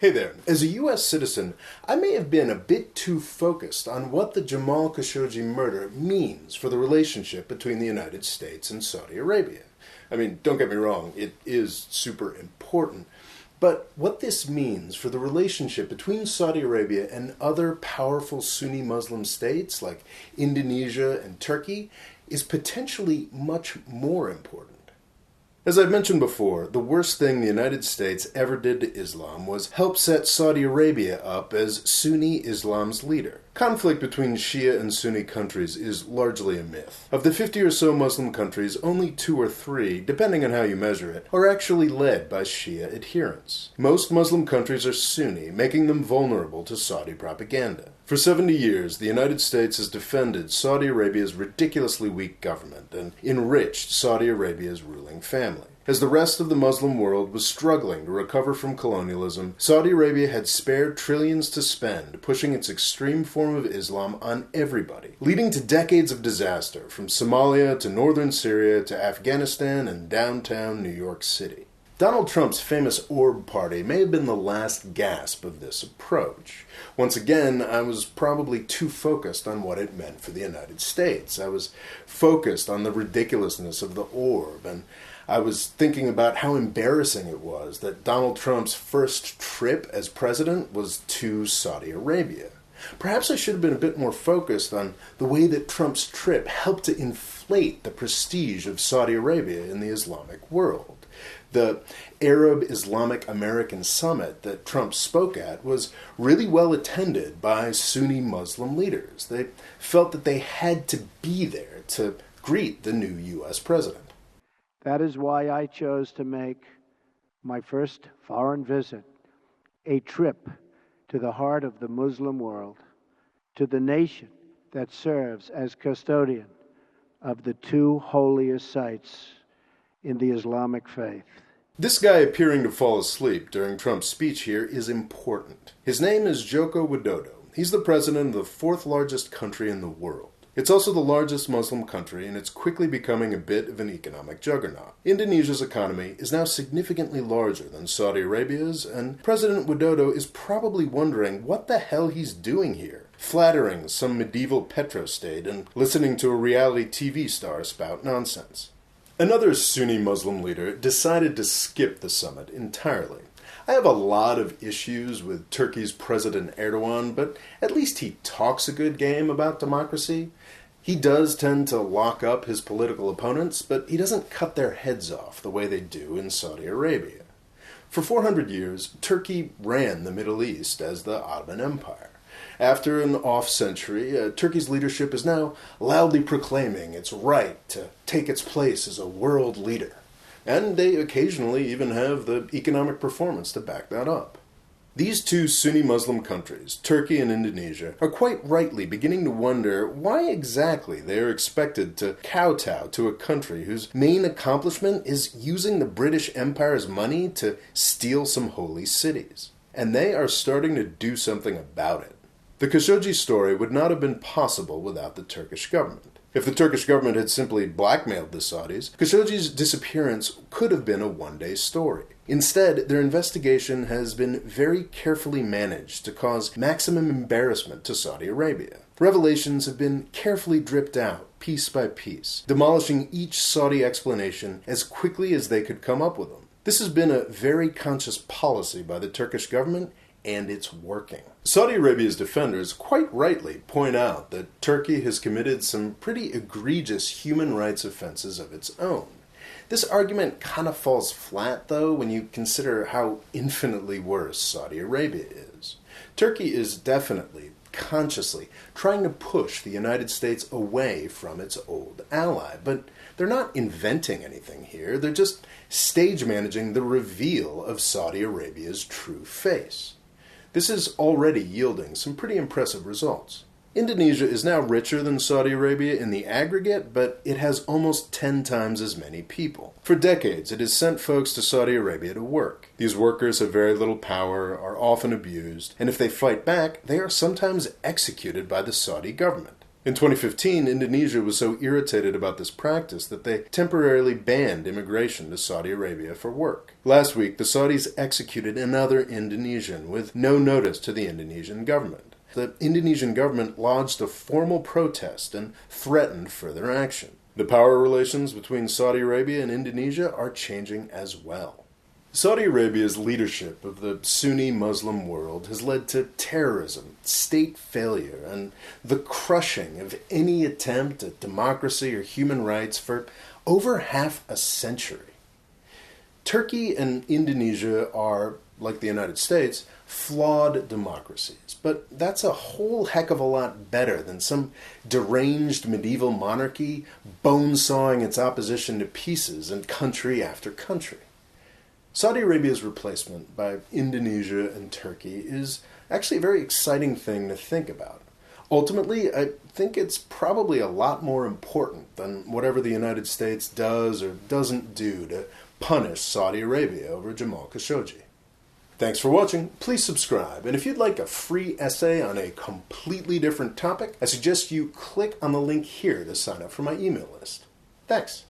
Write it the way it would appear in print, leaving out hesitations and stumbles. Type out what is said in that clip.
Hey there. As a U.S. citizen, I may have been a bit too focused on what the Jamal Khashoggi murder means for the relationship between the United States and Saudi Arabia. I mean, don't get me wrong, it is super important. But what this means for the relationship between Saudi Arabia and other powerful Sunni Muslim states like Indonesia and Turkey is potentially much more important. As I've mentioned before, the worst thing the United States ever did to Islam was help set Saudi Arabia up as Sunni Islam's leader. Conflict between Shia and Sunni countries is largely a myth. Of the 50 or so Muslim countries, only 2 or 3, depending on how you measure it, are actually led by Shia adherents. Most Muslim countries are Sunni, making them vulnerable to Saudi propaganda. For 70 years, the United States has defended Saudi Arabia's ridiculously weak government and enriched Saudi Arabia's ruling family. As the rest of the Muslim world was struggling to recover from colonialism, Saudi Arabia had spare trillions to spend pushing its extreme form of Islam on everybody, leading to decades of disaster from Somalia to northern Syria to Afghanistan and downtown New York City. Donald Trump's famous Orb Party may have been the last gasp of this approach. Once again, I was probably too focused on what it meant for the United States. I was focused on the ridiculousness of the orb, and I was thinking about how embarrassing it was that Donald Trump's first trip as president was to Saudi Arabia. Perhaps I should have been a bit more focused on the way that Trump's trip helped to inflate the prestige of Saudi Arabia in the Islamic world. The Arab Islamic American Summit that Trump spoke at was really well attended by Sunni Muslim leaders. They felt that they had to be there to greet the new U.S. president. That is why I chose to make my first foreign visit a trip to the heart of the Muslim world, to the nation that serves as custodian of the 2 holiest sites in the Islamic faith. This guy appearing to fall asleep during Trump's speech here is important. His name is Joko Widodo. He's the president of the 4th largest country in the world. It's also the largest Muslim country, and it's quickly becoming a bit of an economic juggernaut. Indonesia's economy is now significantly larger than Saudi Arabia's, and President Widodo is probably wondering what the hell he's doing here, flattering some medieval petrostate and listening to a reality TV star spout nonsense. Another Sunni Muslim leader decided to skip the summit entirely. I have a lot of issues with Turkey's President Erdogan, but at least he talks a good game about democracy. He does tend to lock up his political opponents, but he doesn't cut their heads off the way they do in Saudi Arabia. For 400 years, Turkey ran the Middle East as the Ottoman Empire. After an off-century, Turkey's leadership is now loudly proclaiming its right to take its place as a world leader. And they occasionally even have the economic performance to back that up. These 2 Sunni Muslim countries, Turkey and Indonesia, are quite rightly beginning to wonder why exactly they are expected to kowtow to a country whose main accomplishment is using the British Empire's money to steal some holy cities. And they are starting to do something about it. The Khashoggi story would not have been possible without the Turkish government. If the Turkish government had simply blackmailed the Saudis, Khashoggi's disappearance could have been a one-day story. Instead, their investigation has been very carefully managed to cause maximum embarrassment to Saudi Arabia. Revelations have been carefully dripped out, piece by piece, demolishing each Saudi explanation as quickly as they could come up with them. This has been a very conscious policy by the Turkish government, and it's working. Saudi Arabia's defenders quite rightly point out that Turkey has committed some pretty egregious human rights offenses of its own. This argument kind of falls flat, though, when you consider how infinitely worse Saudi Arabia is. Turkey is definitely, consciously, trying to push the United States away from its old ally, but they're not inventing anything here. They're just stage managing the reveal of Saudi Arabia's true face. This is already yielding some pretty impressive results. Indonesia is now richer than Saudi Arabia in the aggregate, but it has almost 10 times as many people. For decades, it has sent folks to Saudi Arabia to work. These workers have very little power, are often abused, and if they fight back, they are sometimes executed by the Saudi government. In 2015, Indonesia was so irritated about this practice that they temporarily banned immigration to Saudi Arabia for work. Last week, the Saudis executed another Indonesian with no notice to the Indonesian government. The Indonesian government lodged a formal protest and threatened further action. The power relations between Saudi Arabia and Indonesia are changing as well. Saudi Arabia's leadership of the Sunni Muslim world has led to terrorism, state failure, and the crushing of any attempt at democracy or human rights for over half a century. Turkey and Indonesia are, like the United States, flawed democracies, but that's a whole heck of a lot better than some deranged medieval monarchy bone-sawing its opposition to pieces in country after country. Saudi Arabia's replacement by Indonesia and Turkey is actually a very exciting thing to think about. Ultimately, I think it's probably a lot more important than whatever the United States does or doesn't do to punish Saudi Arabia over Jamal Khashoggi. Thanks for watching. Please subscribe, and if you'd like a free essay on a completely different topic, I suggest you click on the link here to sign up for my email list. Thanks.